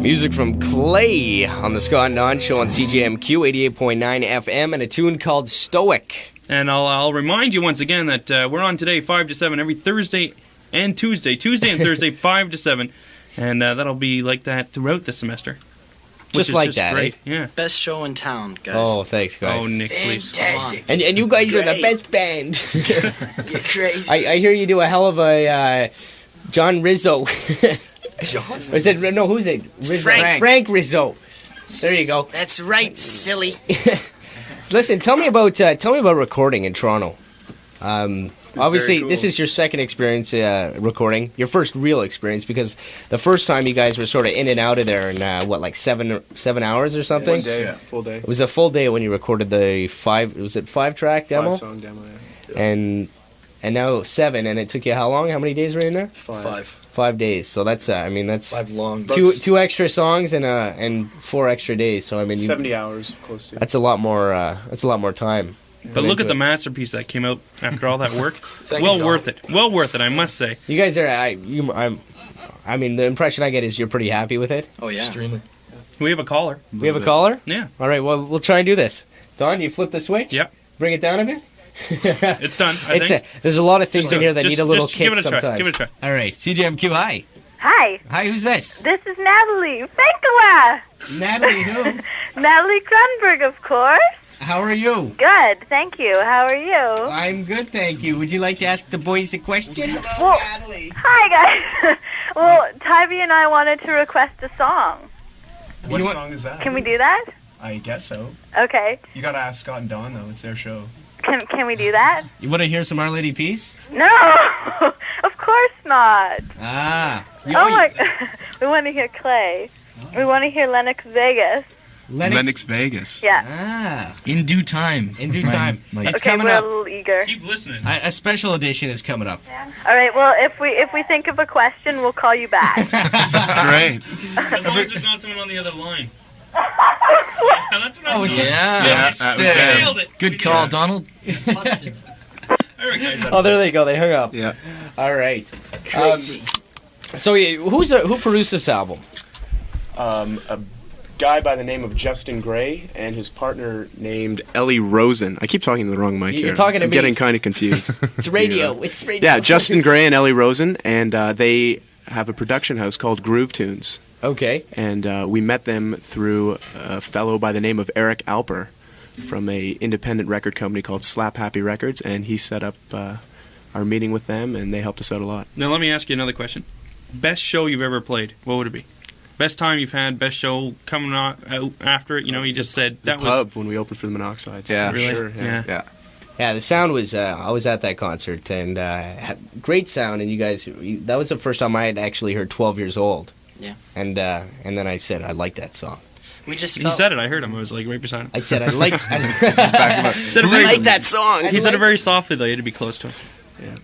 Music from Clay on the Scott and Don Show on CJMQ 88.9 FM and a tune called Stoic. And I'll remind you once again that we're on today 5 to 7 every Thursday and Tuesday. Tuesday and Thursday 5 to 7. And that'll be like that throughout the semester. Just like that, great. Eh? Yeah. Best show in town, guys. Oh, thanks, guys. Oh, Nick, please. Fantastic. And you guys are the best band. You're crazy. I hear you do a hell of a John Rizzo. John? Is it, no, who's it? Rizzo. Frank Rizzo. There you go. That's right, silly. Listen, tell me about recording in Toronto. Obviously, cool. This is your second experience recording, your first real experience, because the first time you guys were sort of in and out of there in, like 7 hours or something? 1 day, full day. It was a full day when you recorded the 5-track demo? 5-song demo, yeah. And now 7, and it took you how long? How many days were you in there? 5. 5 days. So that's, that's 5 long. two extra songs and 4 extra days. So 70 hours, close to. That's a lot more. That's a lot more time. But look at the masterpiece that came out after all that work. Worth it. Well worth it, I must say. You guys are. I mean, the impression I get is you're pretty happy with it. Oh yeah, extremely. We have a caller. We have a caller. Yeah. All right. Well, we'll try and do this. Don, you flip the switch. Yep. Bring it down a bit. It's done. I think. There's a lot of things in here that need a little kick give it a sometimes. Try. Give it a try. All right. CJMQ. Hi. Hi. Hi. Who's this? This is Natalie. Fenkala. Natalie who? Natalie Grunberg, of course. How are you? Good, thank you. How are you? I'm good, thank you. Would you like to ask the boys a question? Well, Natalie. Hi, guys. Well, Tybee and I wanted to request a song. What song is that? Can we do that? I guess so. Okay. You gotta ask Scott and Don, though. It's their show. Can we do that? You want to hear some Our Lady Peace? No, of course not. Ah. Oh my! We want to hear Clay. We want to hear Lennox Vegas. Lennox Vegas. Yeah. Ah. In due time. In due time. It's Okay, coming we're up. a little eager. Keep listening. A special edition is coming up. All right. Well, if we think of a question, we'll call you back. Great. As long as there's not someone on the other line. Yeah, that's what I is this? Yeah, that was nailed it. Good call, Donald. Oh, there they go. They hung up. Yeah. All right. Crazy. So who produced this album? A guy by the name of Justin Gray and his partner named Ellie Rosen. I keep talking to the wrong mic You're here. talking to I'm me. getting kind of confused. It's radio. It's radio. Yeah, Justin Gray and Ellie Rosen, and they have a production house called Groove Tunes. Okay. And we met them through a fellow by the name of Eric Alper from a independent record company called Slap Happy Records, and he set up our meeting with them, and they helped us out a lot. Now let me ask you another question. Best show you've ever played, what would it be? Best time you've had, best show coming out after it, you just said that the pub when we opened for the Monoxides. Yeah. Really? Sure, Yeah. Yeah, the sound was. I was at that concert and great sound. And you guys, that was the first time I had actually heard 12 Years Old. Yeah. And then I said I like that song. We just He felt... said it, I heard him. I was like right beside him. I said I like. Said it very, I like that song. he said it very softly, though. You had to be close to him. Yeah.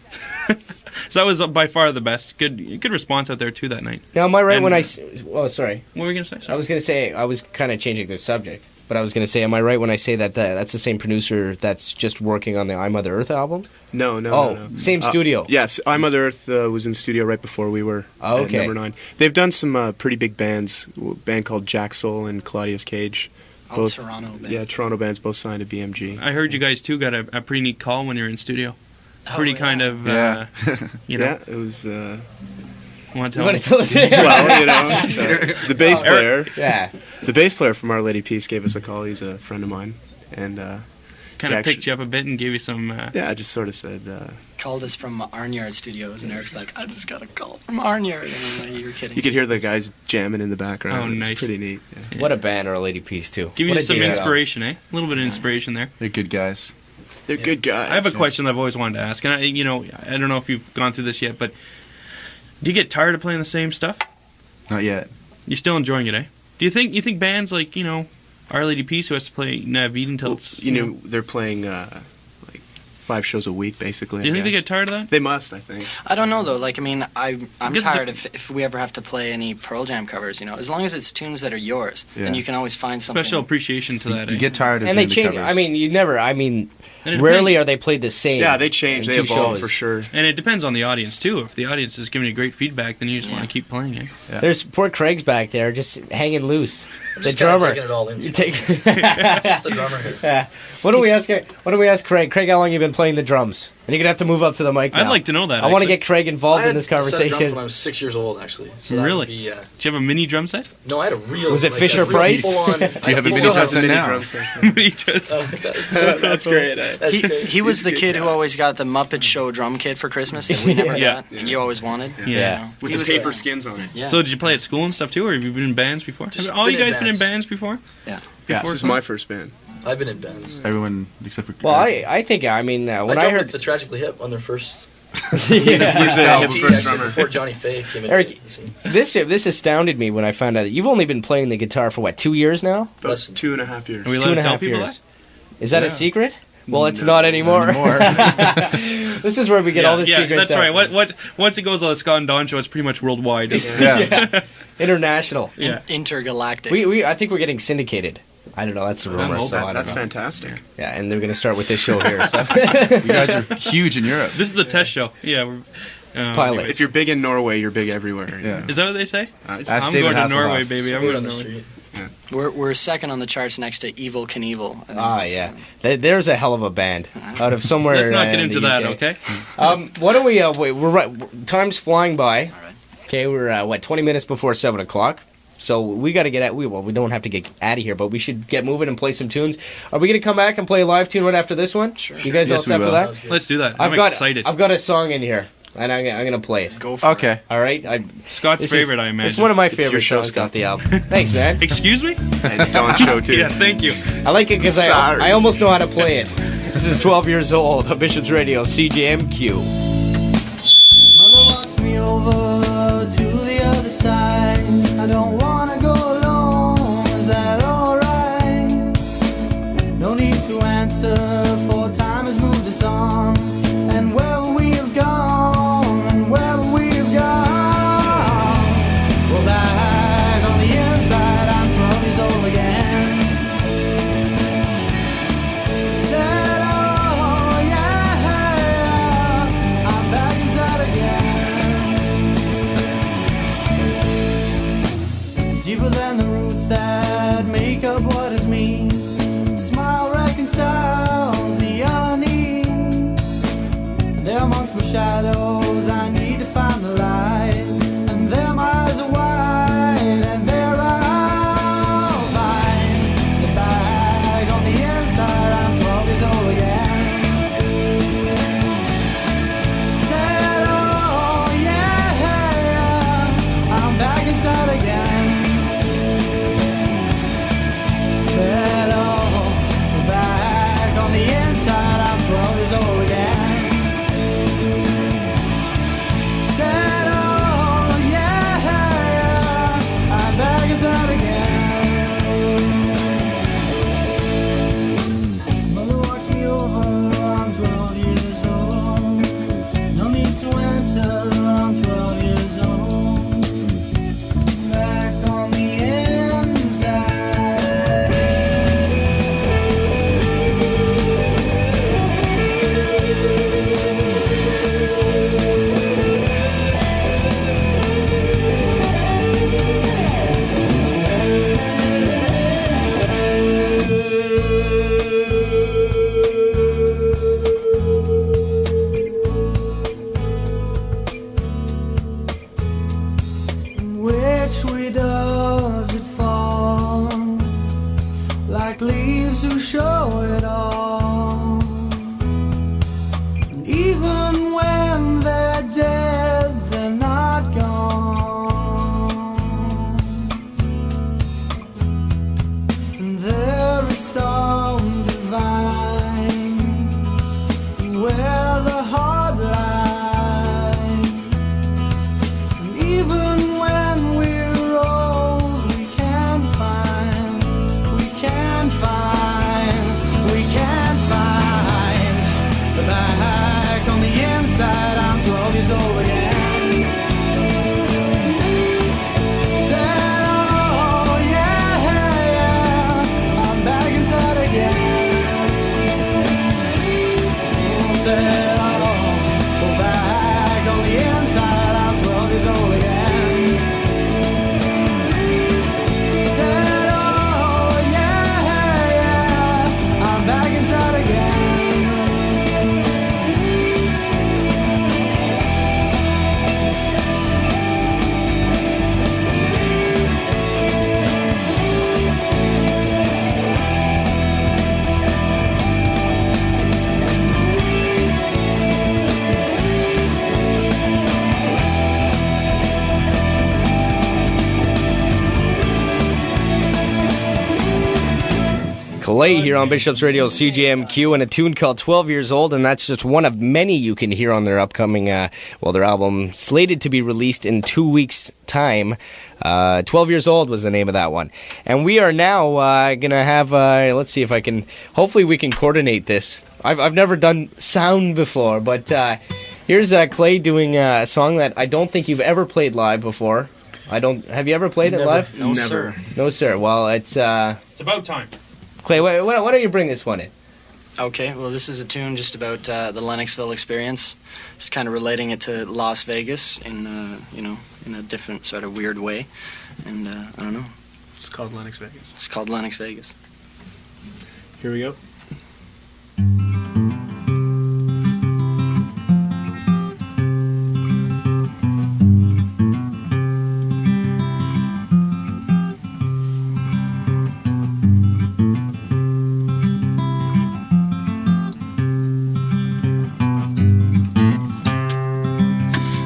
So that was by far the best. Good response out there, too, that night. Now, am I right And, when I? Oh, sorry. What were we going to say? I was going to say I was kind of changing the subject, but I was going to say, am I right when I say that that's the same producer that's just working on the I Mother Earth album? No. Same studio. Yes, I Mother Earth was in studio right before we were at number 9. They've done some pretty big bands. A band called Jack Soul and Claudius Cage. All Toronto bands. Yeah, Toronto bands, both signed to BMG. I heard you guys, too, got a pretty neat call when you were in studio. Pretty kind of, Yeah, it was... Want to You tell want me? to tell us? Well, so the bass player... Yeah. The bass player from Our Lady Peace gave us a call. He's a friend of mine. And... kind of picked you up a bit and gave you some... Yeah, I just sort of said... Called us from Arnyard Studios, and Eric's like, I just got a call from Arnyard. And I'm like, you're kidding. You could hear the guys jamming in the background. Oh, nice. It's pretty neat. Yeah. What a band, Our Lady Peace, too. Give What you a some deal. inspiration, eh? A little bit of inspiration there. They're good guys. They're good guys. I have a question that I've always wanted to ask, and I don't know if you've gone through this yet, but do you get tired of playing the same stuff? Not yet. You're still enjoying it, eh? Do you think bands like Our Lady Peace, who has to play Navid until it's they're playing like 5 shows a week basically. Do you think they get tired of that? They must, I think. I don't know though. Like, I mean, I'm Because tired if we ever have to play any Pearl Jam covers. As long as it's tunes that are yours, then you can always find something. Special appreciation to that. You get tired of And they doing the change. covers. I mean, you never. I mean, And it rarely are they played the same. Yeah, they change. in They two evolve shows. for sure. And it depends on the audience too. If the audience is giving you great feedback, then you just want to keep playing it. There's poor Craig's back there, just hanging loose. I'm The just kinda drummer. taking it all in. You take. Just the drummer here. Yeah. What do we ask? What do we ask Craig? Craig, how long you been playing the drums? And you're gonna have to move up to the mic now. I'd like to know that. I want to actually. get Craig involved in this I had a set of drums conversation. when I was 6 years old, actually. So that Really? would be, Do you have a mini drum set? no, I had a real. Was it like, Fisher a real Price? full-on- Do you have a I mini still drum have set a now? Drum set. Mini drum- That's great. That's great. He was the kid who always got the Muppet Show drum kit for Christmas that we never Yeah. got, and you always wanted. Yeah. With He the was paper like- skins on it. Yeah. So did you play at school and stuff too, or have you been in bands before? Just Have all you been in guys been in bands. bands before? Yeah. This is my first band. I've been in bands. Everyone except for. Well, I think when I I drummed heard with the Tragically Hip on their first. He's a hip LP, first actually, drummer. before Johnny Faye came in. Eric, this astounded me when I found out that you've only been playing the guitar for what, 2 years now? About Listen. 2.5 years. Are we allowed Two and to a tell half people years. that? Is that Yeah. a secret? Well, it's No, not anymore. This is where we get all the yeah, secrets that's out. right. Once it goes on the Scott and Don show, it's pretty much worldwide. Yeah. International. Yeah. Intergalactic. I think we're getting syndicated. I don't know. That's the rumor. So I don't That's know. fantastic. Yeah, and they're going to start with this show here. So. You guys are huge in Europe. This is the test show. Yeah. We're, Pilot. anyway. If you're big in Norway, you're big everywhere. Yeah. Is that what they say? It's- Ask I'm David going to Hasselhoff. Norway, baby. I'm Word going on to the Norway. street. We're second on the charts next to Evil Knievel. I think Ah, it's, yeah. There's a hell of a band out of somewhere. Let's not get in into the that, UK. okay? What do we? Wait, we're right. Time's flying by. All right. Okay, we're 20 minutes before 7:00. So we got to get at. We don't have to get out of here, but we should get moving and play some tunes. Are we going to come back and play a live tune right after this one? Sure. You guys all Yes, we set for will. that? Let's do that. I'm excited. I've got a song in here, and I'm going to play it. Go for it. Okay. All right. Scott's This favorite, is, I imagine. It's one of my your favorite show, songs Scott. off the album. Thanks, man. Excuse me? And Dawn's show, too. Yeah, thank you. I like it because Sorry. I almost know how to play it. This is 12 years old on Bishop's Radio, CJMQ. Mother walks me over to the other side. I don't wanna go alone. Is that alright? No need to answer, for time has moved us on. And where we have gone, and where we have gone. Well, back on the inside, I'm 12 years old again. Said, oh yeah, Clay here on Bishop's Radio CJMQ, and a tune called 12 Years Old, and that's just one of many you can hear on their upcoming, their album slated to be released in 2 weeks' time. 12 Years Old was the name of that one. And we are now going to have, let's see if I can, hopefully we can coordinate this. I've never done sound before, but here's Clay doing a song that I don't think you've ever played live before. Have you ever played it live? No, sir. No, sir. Well, it's about time. Clay, why don't you bring this one in? Okay, well, this is a tune just about the Lennoxville experience. It's kind of relating it to Las Vegas in a different sort of weird way. And I don't know. It's called Lennox Vegas. It's called Lennox Vegas. Here we go.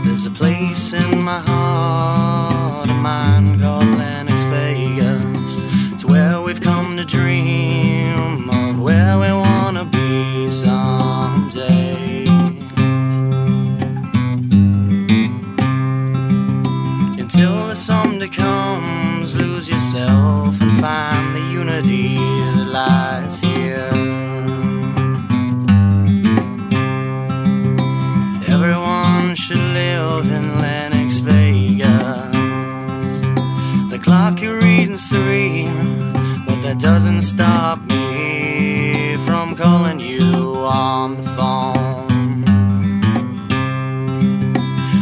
There's a place in my heart of mine called Lennox Vegas. It's where we've come to dream of where we want to be someday. Until the someday comes, lose yourself and find the unity that lies here. Everyone should live in Lennox Vegas. The clock you're reading's 3, but that doesn't stop me from calling you on the phone.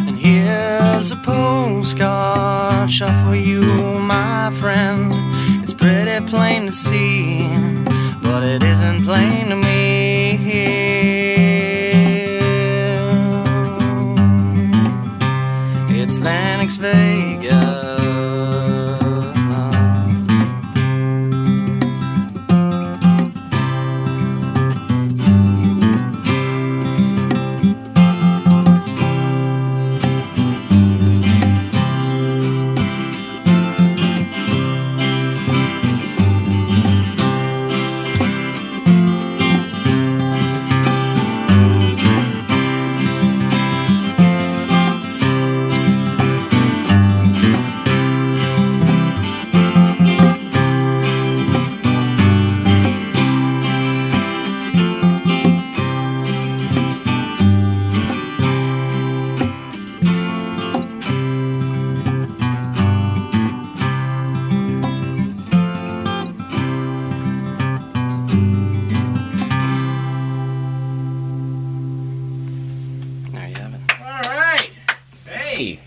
And here's a postcard shot for you, my friend. It's pretty plain to see, but it isn't plain to me. It's Lennox Vegas.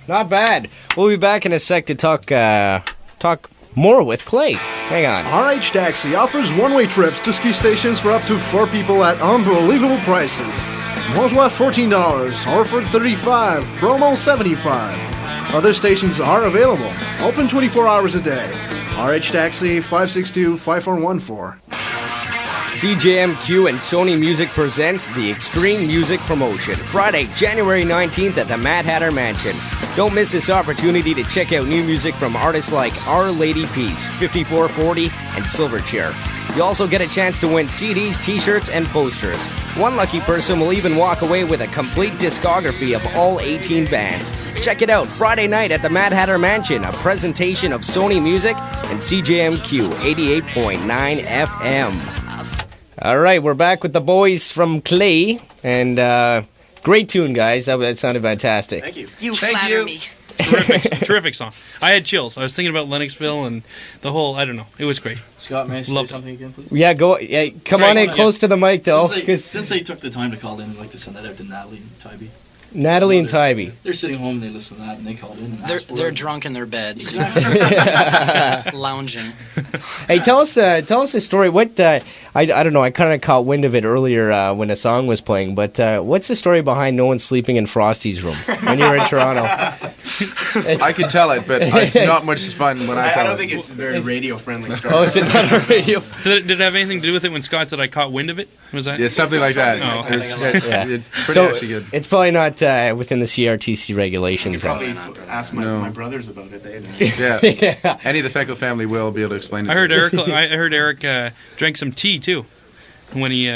Not bad. We'll be back in a sec to talk more with Clay. Hang on. RH Taxi offers one-way trips to ski stations for up to 4 people at unbelievable prices. Montjoie $14, Orford $35, Bromo $75. Other stations are available, open 24 hours a day. RH Taxi 562-5414. CJMQ and Sony Music presents the Extreme Music Promotion, Friday, January 19th at the Mad Hatter Mansion. Don't miss this opportunity to check out new music from artists like Our Lady Peace, 5440, and Silverchair. You also get a chance to win CDs, t-shirts, and posters. One lucky person will even walk away with a complete discography of all 18 bands. Check it out Friday night at the Mad Hatter Mansion, a presentation of Sony Music and CJMQ 88.9 FM. All right, we're back with the boys from Clay, and great tune, guys. That sounded fantastic. Thank you. You flatter me. Terrific song. I had chills. I was thinking about Lennoxville and the whole, I don't know. It was great. Scott, may I say something again, please? Yeah, go. Yeah, come on in close to the mic, though. Since they took the time to call in, I'd like to send that out to Natalie and Tybee. Natalie and Tybee. They're sitting home and they listen to that and they called in and asked for They're it. drunk in their beds. Lounging. Hey, tell us a story. What I don't know. I kind of caught wind of it earlier when a song was playing. But what's the story behind no one sleeping in Frosty's room when you were in Toronto? I can tell it, but it's not much fun when I tell I don't it. think it's very radio-friendly. Oh, is it not a radio? Did it have anything to do with it when Scott said I caught wind of it? Was that? Yeah, something like that. Oh, okay. It's pretty So actually good. it's probably not within the CRTC regulations. Probably ask my brothers about it. Yeah. Any of the Feckle family will be able to explain it. I heard Eric drank some tea too when he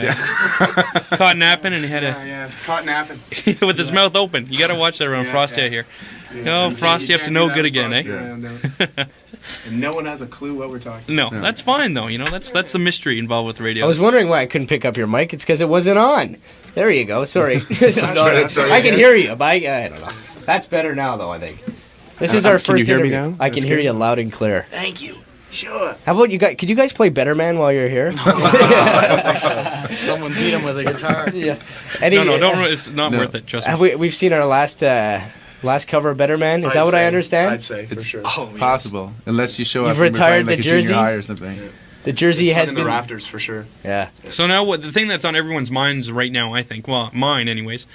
caught napping, and he had caught napping with his mouth open. You got to watch that around Frosty out here. Oh, Frosty up to no good again, eh? And no one has a clue what we're talking. No, that's fine though. You know, that's the mystery involved with radio. I was wondering why I couldn't pick up your mic. It's because it wasn't on. There you go. Sorry. I can hear you, but I don't know. That's better now, though, I think. This is our first Can you hear me interview. now? I can hear you loud and clear. Thank you. Sure. How about you guys? Could you guys play Better Man while you're here? Someone beat him with a guitar. Yeah. No, don't. It's not worth it. Trust me. We've seen our last cover of Better Man. Is that what I understand? I'd say for sure. Oh, yes. Possible, unless you show You've up and we're retired playing, like the a junior jersey? high or something. The jersey It's has in been the rafters for sure. Yeah. So now, the thing that's on everyone's minds right now, I think, well, mine anyways,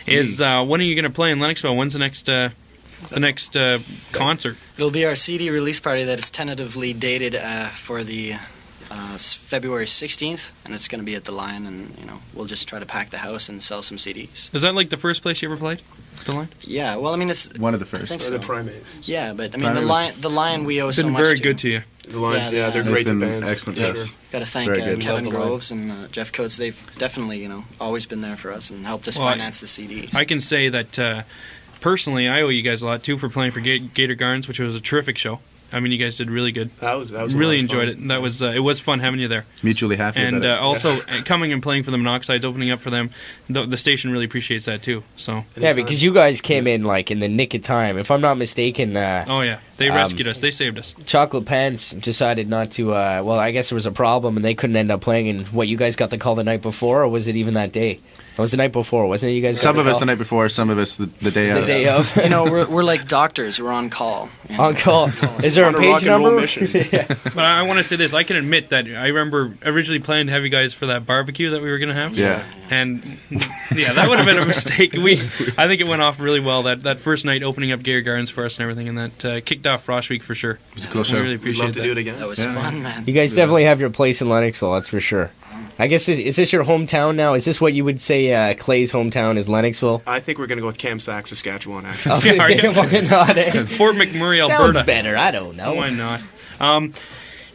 is when are you going to play in Lennoxville? When's the next concert? It'll be our CD release party that is tentatively dated for the February 16th, and it's going to be at the Lion, and we'll just try to pack the house and sell some CDs. Is that like the first place you ever played? The Lion? Yeah, well, I mean, it's one of the first. I think Or so. the Primate. Yeah, but I mean, the Lion we owe so Been much very to. good to you. The Lions, Yeah, they're they've great to been bands. excellent for to us. sure. Got to thank Very good. Kevin Love the Lion. Groves and Jeff Coates. They've definitely, always been there for us and helped us Well, finance the CDs. I can say that personally, I owe you guys a lot too for playing for Gator Gardens, which was a terrific show. I mean, you guys did really good. That was really enjoyed it. That was it was fun having you there. Mutually happy And about it. also coming and playing for the Monoxides, opening up for them, the station really appreciates that too. So Yeah, because you guys came in like in the nick of time. If I'm not mistaken, oh yeah, they rescued us. They saved us. Chocolate Pants decided not to. Well, I guess there was a problem, and they couldn't end up playing. And what, you guys got the call the night before, or was it even that day? It was the night before, wasn't it? You guys. Got Some of us call? the night before, some of us the day of. The day of. we're like doctors. We're on call. On call. Is there a On a page rock and roll number? mission. Yeah. But I want to say this: I can admit that I remember originally planning to have you guys for that barbecue that we were going to have. Yeah. And yeah, that would have been a mistake. I think it went off really well that first night, opening up Gator Gardens for us and everything, and that kicked off Frost Week for sure. It was a cool We show. really We'd appreciate love to that. do it again. That was fun, man. You guys definitely have your place in Lennoxville, that's for sure. I guess, is this your hometown now? Is this what you would say Clay's hometown is, Lennoxville? I think we're going to go with Kamsack, Saskatchewan, actually. Oh, Yeah, are you? why not, eh? Fort McMurray, Sounds Alberta. better, I don't know. Why not?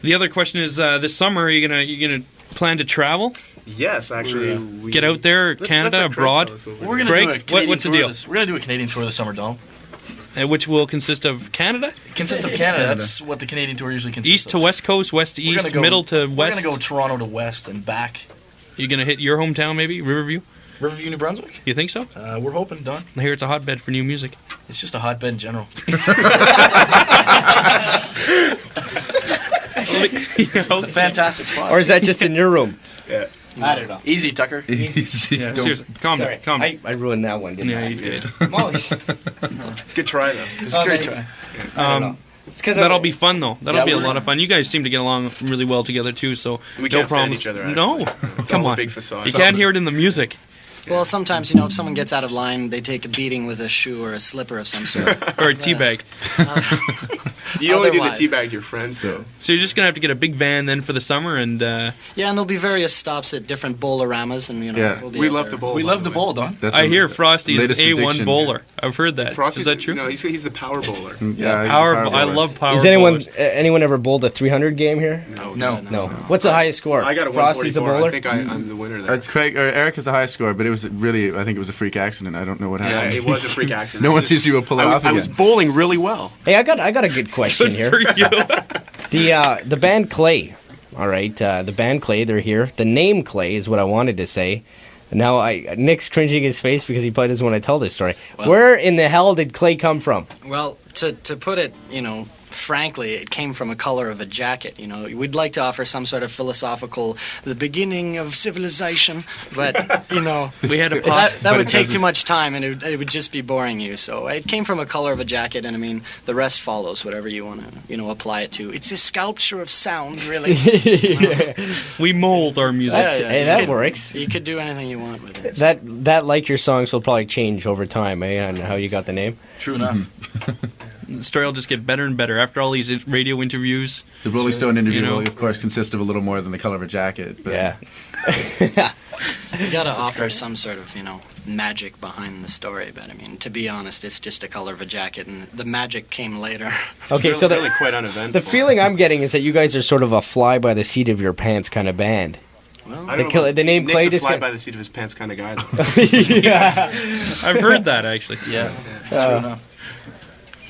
The other question is, this summer, are you gonna plan to travel? Yes, actually. We Get out there, Canada, let Craig abroad? tell us what We're gonna Greg, do a Canadian what's the tour deal? We're gonna do a Canadian tour this summer, Dom. Which will consist of Canada? Consists of Canada. That's what the Canadian tour usually consists East of. to west coast, west to We're gonna east, go- middle to west. We're gonna go Toronto to west and back. You gonna hit your hometown, maybe Riverview? Riverview, New Brunswick. You think so? We're hoping, Don. I hear it's a hotbed for new music. It's just a hotbed in general. It's a fantastic spot. Or is that just in your room? Yeah. I don't know. Easy, Tucker. Easy. Yeah, Don't- seriously, calm down, Sorry, calm down. I ruined that one, didn't Yeah, I? you did. Good try, though. It's a great thanks. try. It's 'cause That'll be fun though. That'll Yeah, be a we're- lot of fun. You guys seem to get along really well together too. So We no can't stand problems. each other, actually. No, It's come all a on. big facade. You can't hear it in the music. Well, sometimes, if someone gets out of line, they take a beating with a shoe or a slipper of some sort. Or a teabag. You only do the Otherwise. teabag your friends, though. So you're just gonna have to get a big van then for the summer, and Yeah, and there'll be various stops at different bowleramas, and Yeah. we'll be We out love there. the bowl. We by love the the way. bowl, Don. That's I the hear Frosty is latest A1 addiction. bowler. I've heard that. Frosty's, Is that true? No, he's the power bowler. Yeah, Power. power I bowlers. love power. Has anyone bowlers. anyone ever bowled a 300 game here? No. No. What's the highest score? I got a Frosty's the 144. bowler? I think I'm the winner there. It's Craig or Eric has the highest score, but it was really, I think it was a freak accident. I don't know what Yeah, happened. it was a freak accident. No I one just- sees you will pull it I, off I was again. bowling really well. Hey, I got a good question Good here. for you. The band Clay, all right, the band Clay, they're here. The name Clay is what I wanted to say. Now, Nick's cringing his face because he probably doesn't want to tell this story. Well- Where in the hell did Clay come from? Well, to put it, frankly, it came from a color of a jacket. You know, we'd like to offer some sort of philosophical, the beginning of civilization, but you know, We had a that would take too much time, and it would just be boring you. So it came from a color of a jacket, and I mean, the rest follows, whatever you want to, you know, apply it to. It's a sculpture of sound, really. we mold our music. Hey, that works. You could do anything you want with it. That like your songs will probably change over time, on how you got the name. True enough. The story will just get better and better after all these radio interviews. The Rolling Stone interview will, of course, consist of a little more than the color of a jacket. But Yeah. You got to offer some sort of, you know, magic behind the story. But I mean, to be honest, it's just a color of a jacket, and the magic came later. Okay, Really- so really quite uneventful. the feeling I'm getting is that you guys are sort of a fly by the seat of your pants kind of band. Well, I don't know, the name Nick's Clay a just fly got- by the seat of his pants kind of guy, though. Yeah. I've heard that actually. Yeah. True enough.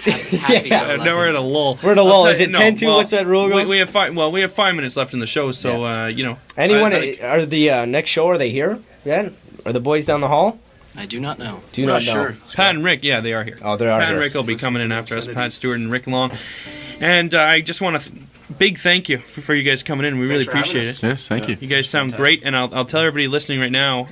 happy Yeah. Now we're at a lull. We're at a I'll lull. tell Is you- it 10-2? What's that rule go? We have 5. Well, we have 5 minutes left in the show, so you know. Anyone? I- Are the next show? Are they here? Yeah. Are the boys down the hall? I do not know. Do you We're not not know? sure. Pat and Rick, yeah, they are here. Oh, they are Pat here. and Rick will be coming in after us. Pat Stewart and Rick Long. And I just want to big thank you for you guys coming in. We really Thanks for having appreciate it. yes, thank you. You guys sound great, and I'll tell everybody listening right now.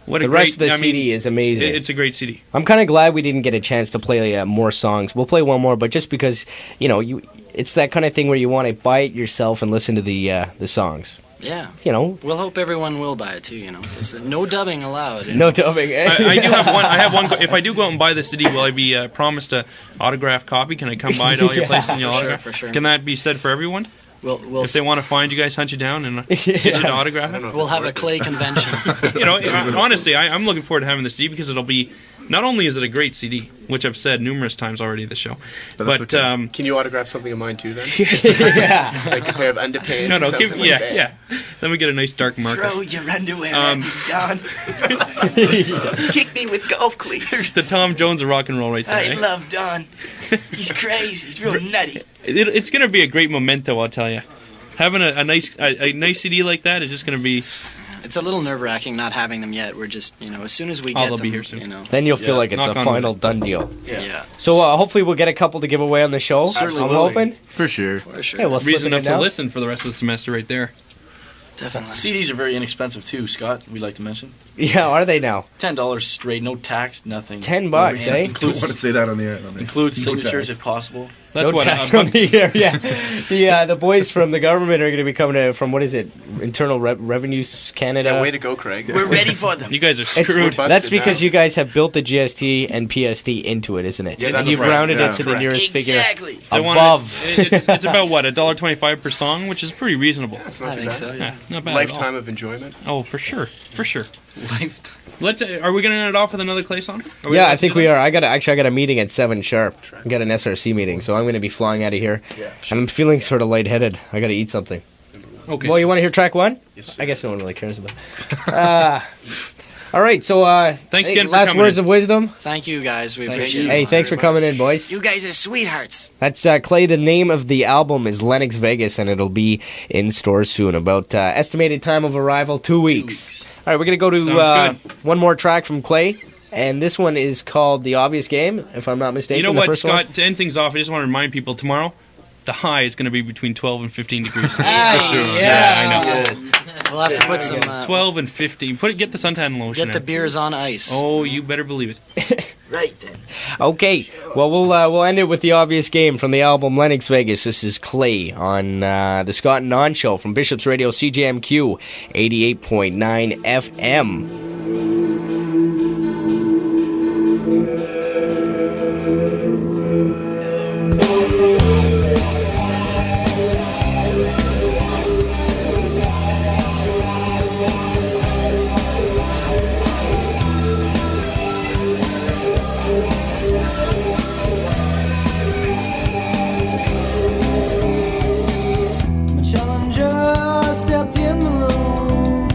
What The a rest great, of the CD is amazing. It's a great CD. I'm kind of glad we didn't get a chance to play more songs. We'll play one more, but just because it's that kind of thing where you want to buy it yourself and listen to the songs. Yeah. You know, We'll hope everyone will buy it too. You know, it's no dubbing allowed. no dubbing. I do have one. I have one. If I do go out and buy the CD, will I be promised a autographed copy? Can I come by to all your Yeah. places and your For sure, autograph? for sure. Can that be said for everyone? We'll If they want to find you guys, hunt you down and get you to autograph it. we'll have a Clay convention. You know, honestly, I'm looking forward to having the CD because it'll be. Not only is it a great CD, which I've said numerous times already this show, But but that's okay. Can you autograph something of mine too, then? Yeah. Like a pair of underpants? no, or something like that? yeah. Then we get a nice dark marker. Throw your underwear Um, at me, Don. Kick me with golf cleats. The Tom Jones of rock and roll right there. I eh? love Don. He's crazy. He's real nutty. It's going to be a great memento, I'll tell you. Having a nice CD like that is just going to be. It's a little nerve-wracking not having them yet. We're just, you know, as soon as we Oh, get they'll them, be here soon. you know. Then you'll feel like it's Knock a on final wood. done deal. Yeah. So hopefully we'll get a couple to give away on the show. Certainly I'm will. hoping. For sure. For sure. Yeah, we'll slip Reason it enough in to now. listen for the rest of the semester right there. Definitely. CDs are very inexpensive too, Scott. We'd like to mention Yeah, are they now? $10 straight, no tax, nothing. $10, And eh? I don't want Includes to say that on the air. includes signatures if possible. That's no what tax I'm. on the air. Yeah, the boys from the government are going to be coming from what is it? Internal Revenue Canada. Yeah, way to go, Craig. We're ready for them. You guys are It's- screwed. busted That's because now. you guys have built the GST and PST into it, isn't it? Yeah, and that's you've right. rounded Yeah, it to the correct. nearest figure Exactly. They wanted- above. It's about what, $1.25 per song, which is pretty reasonable. That's I not too think bad. so. Yeah. Yeah, not bad Lifetime of enjoyment. at all. Oh, for sure, for sure. Lifetime. Let's. Are we going to end it off with another Clay song? Are Yeah, allowed I to think do we that? are. I got a meeting at 7 sharp. I got an SRC meeting, so I'm going to be flying out of here. Yeah. And I'm feeling sort of lightheaded. I got to eat something. Okay. Well, you want to hear track one? Yes, sir. I guess no one really cares about it. All right, so Thanks hey, again for last coming words in. of wisdom. Thank you, guys. We Thank appreciate you. it. Hey, thanks for coming in, boys. You guys are sweethearts. That's Clay. The name of the album is Lennox Vegas, and it'll be in stores soon. About estimated time of arrival, 2 weeks. All right, we're going to go to Sounds one more track from Clay, and this one is called The Obvious Game, if I'm not mistaken. You know the what, first Scott? one. To end things off, I just want to remind people tomorrow, the high is going to be between 12 and 15 degrees. yeah. I know. We'll have to put some. 12 and 15. Get the suntan lotion. Get the in. beers on ice. Oh, you better believe it. Right then. Okay, well, we'll end it with The Obvious Game from the album Lennox Vegas. This is Clay on the Scott and Non Show from Bishop's Radio CJMQ 88.9 FM. My challenger stepped in the room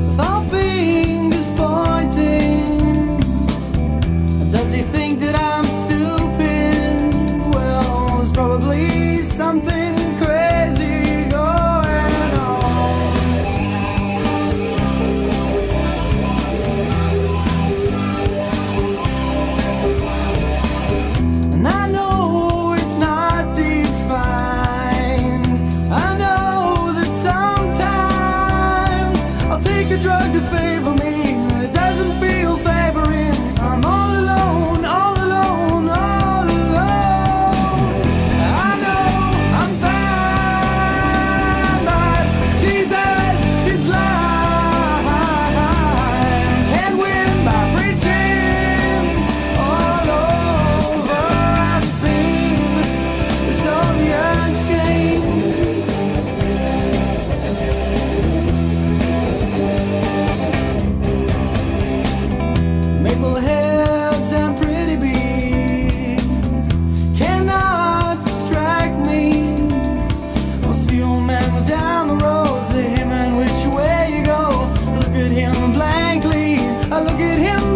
with all fingers pointing. him blankly. I look at him